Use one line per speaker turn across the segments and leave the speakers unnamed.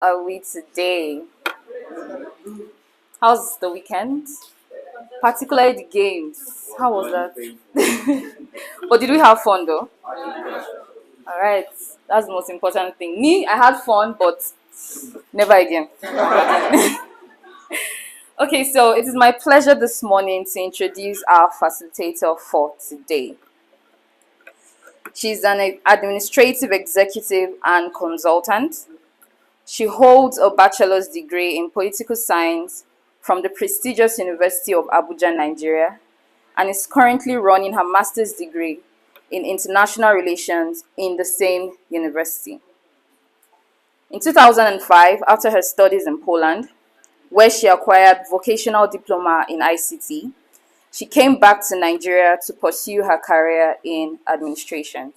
Are we today? How's the weekend? Particularly the games. How was that? But did we have fun though? All right, that's the most important thing. Me, I had fun, but never again. Okay, so it is my pleasure this morning to introduce our facilitator for today. She's an administrative executive and consultant. She holds a bachelor's degree in political science from the prestigious University of Abuja, Nigeria, and is currently running her master's degree in international relations in the same university. In 2005, after her studies in Poland, where she acquired vocational diploma in ICT, she came back to Nigeria to pursue her career in administration.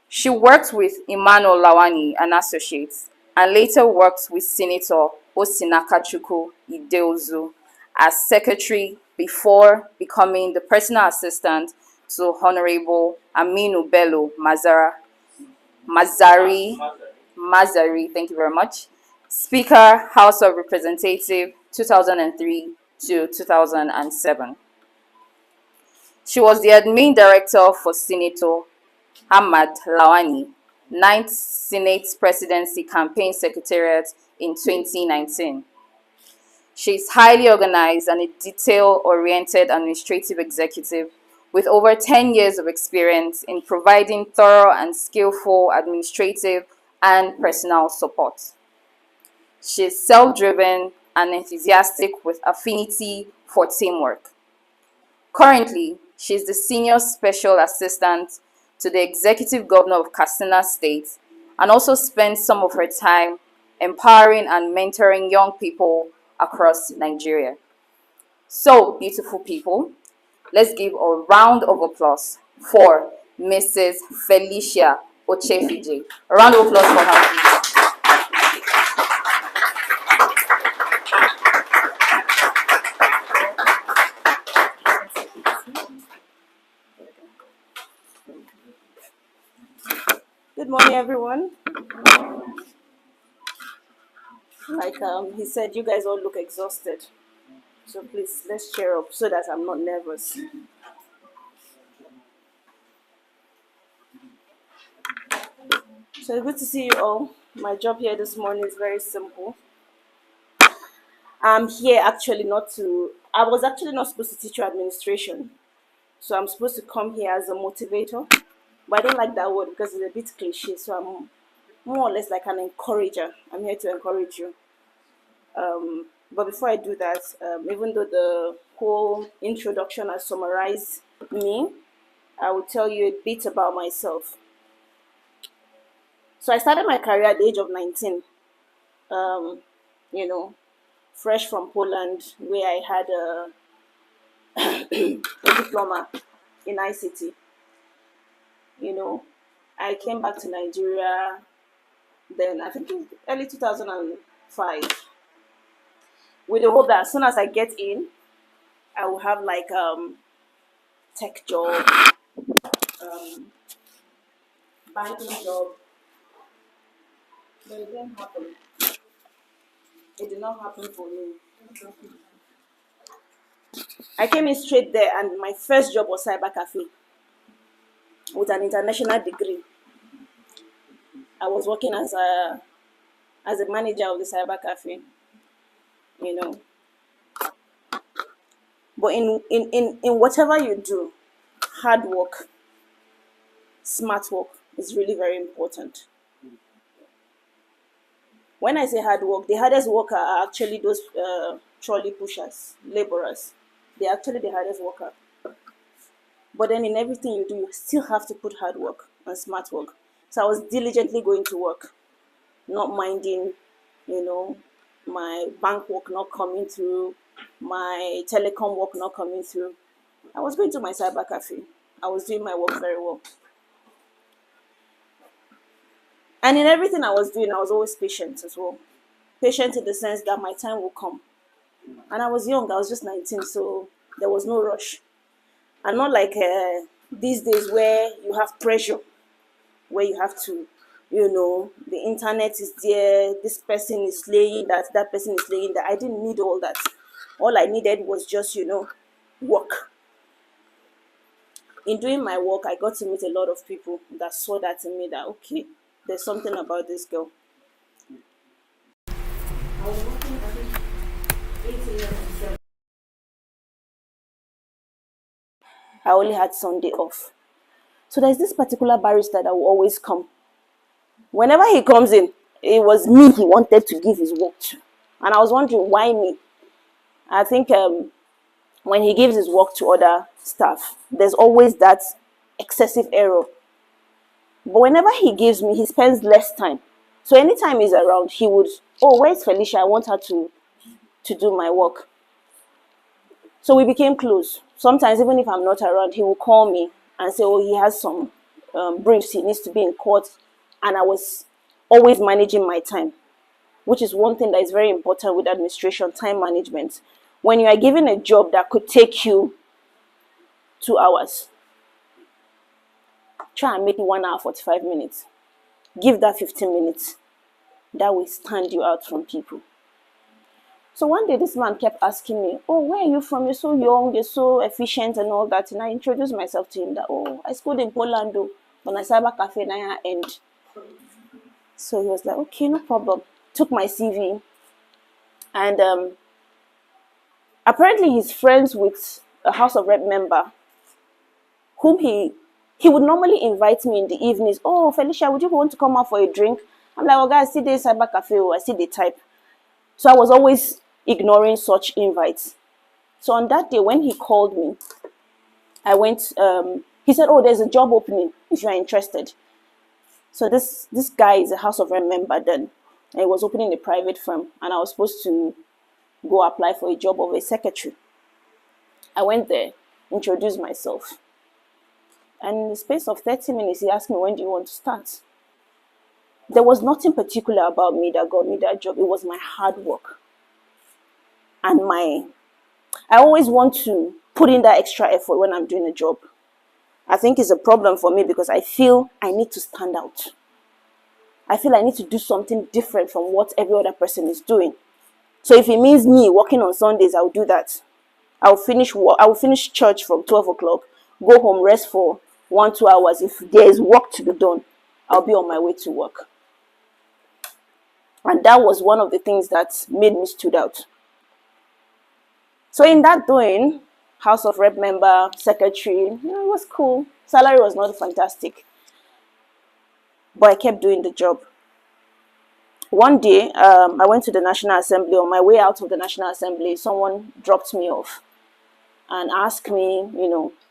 She worked with Emmanuel Lawani and Associates, and later worked with Senator Osinakachukwu Ideozu as secretary before becoming the personal assistant to Honorable Aminu Bello Mazari, thank you very much, Speaker, House of Representatives, 2003 to 2007. She was the admin director for Senator Ahmad Lawani, 9th Senate Presidency Campaign Secretariat in 2019. She is highly organized and a detail-oriented administrative executive with over 10 years of experience in providing thorough and skillful administrative and personal support. She is self-driven and enthusiastic with affinity for teamwork. Currently, she is the Senior Special Assistant to the Executive Governor of Katsina State and also spends some of her time empowering and mentoring young people across Nigeria. So, beautiful people, let's give a round of applause for Mrs. Felicia Ochefiye. A round of applause for her, please.
Good morning, everyone. Like he said, you guys all look exhausted. So please, let's cheer up so that I'm not nervous. So good to see you all. My job here this morning is very simple. I'm here actually I was actually not supposed to teach you administration. So I'm supposed to come here as a motivator. But I don't like that word because it's a bit cliche. So I'm more or less like an encourager. I'm here to encourage you. But before I do that, even though the whole introduction has summarized me, I will tell you a bit about myself. So I started my career at the age of 19, fresh from Poland, where I had a diploma in ICT. I came back to Nigeria then, I think in early 2005, with the hope that as soon as I get in, I will have like tech job, banking job. But it didn't happen. It did not happen for me. I came in straight there, and my first job was cyber cafe with an international degree. I was working as a manager of the cyber cafe, But in whatever you do, hard work, smart work is really very important. When I say hard work, the hardest worker are actually those trolley pushers, laborers. They're actually the hardest worker. But then in everything you do, you still have to put hard work and smart work. So I was diligently going to work, not minding, my bank work not coming through, my telecom work not coming through. I was going to my cyber cafe. I was doing my work very well. And in everything I was doing, I was always patient as well. Patient in the sense that my time will come. And I was young, I was just 19, so there was no rush. And not like these days where you have pressure, where you have to the internet is there, this person is slaying that, that person is slaying that. I didn't need all that. All I needed was just, work. In doing my work, I got to meet a lot of people that saw that in me, that, okay, there's something about this girl. I was working, I think, 8 a.m. to 7. I only had Sunday off. So there's this particular barrister that will always come. Whenever he comes in, it was me he wanted to give his work to. And I was wondering, why me? I think when he gives his work to other staff, there's always that excessive error. But whenever he gives me, he spends less time. So anytime he's around, he would, oh, where's Felicia? I want her to do my work. So we became close. Sometimes, even if I'm not around, he will call me and say, oh, he has some briefs, he needs to be in court. And I was always managing my time, which is one thing that is very important with administration, time management. When you are given a job that could take you 2 hours, try and make it 1 hour 45 minutes. Give that 15 minutes. That will stand you out from people. So one day this man kept asking me, oh, where are you from? You're so young, you're so efficient and all that. And I introduced myself to him that, oh, I schooled in Poland, on a cyber cafe na end. So he was like, okay, no problem. Took my CV. And apparently he's friends with a House of Rep member whom he would normally invite me in the evenings. Oh, Felicia, would you want to come out for a drink? I'm like, oh, guys, I see this cyber cafe, I see the type. So I was always ignoring such invites. So on that day, when he called me, I went, he said, oh, there's a job opening if you're interested. So this guy is a House of Rep member then. And he was opening a private firm. And I was supposed to go apply for a job of a secretary. I went there, introduced myself. And in the space of 30 minutes, he asked me, when do you want to start? There was nothing particular about me that got me that job. It was my hard work. And I always want to put in that extra effort when I'm doing a job. I think it's a problem for me because I feel I need to stand out. I feel I need to do something different from what every other person is doing. So if it means me working on Sundays, I'll do that. I will finish church from 12 o'clock, go home, rest for 1-2 hours. If there is work to be done, I'll be on my way to work. And that was one of the things that made me stood out. So in that doing, House of Rep member, secretary, it was cool. Salary was not fantastic. But I kept doing the job. One day, I went to the National Assembly. On my way out of the National Assembly, someone dropped me off and asked me,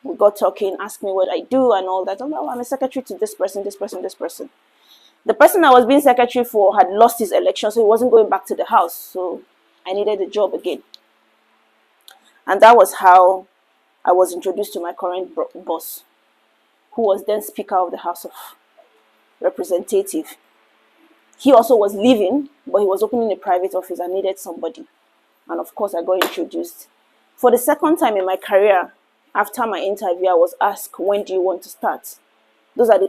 we got talking, asked me what I do and all that. I'm like, oh, I'm a secretary to this person, this person, this person. The person I was being secretary for had lost his election, so he wasn't going back to the house. So I needed a job again. And that was how I was introduced to my current boss, who was then Speaker of the House of Representatives. He also was leaving, but he was opening a private office and needed somebody. And of course, I got introduced. For the second time in my career, after my interview, I was asked, when do you want to start? Those are the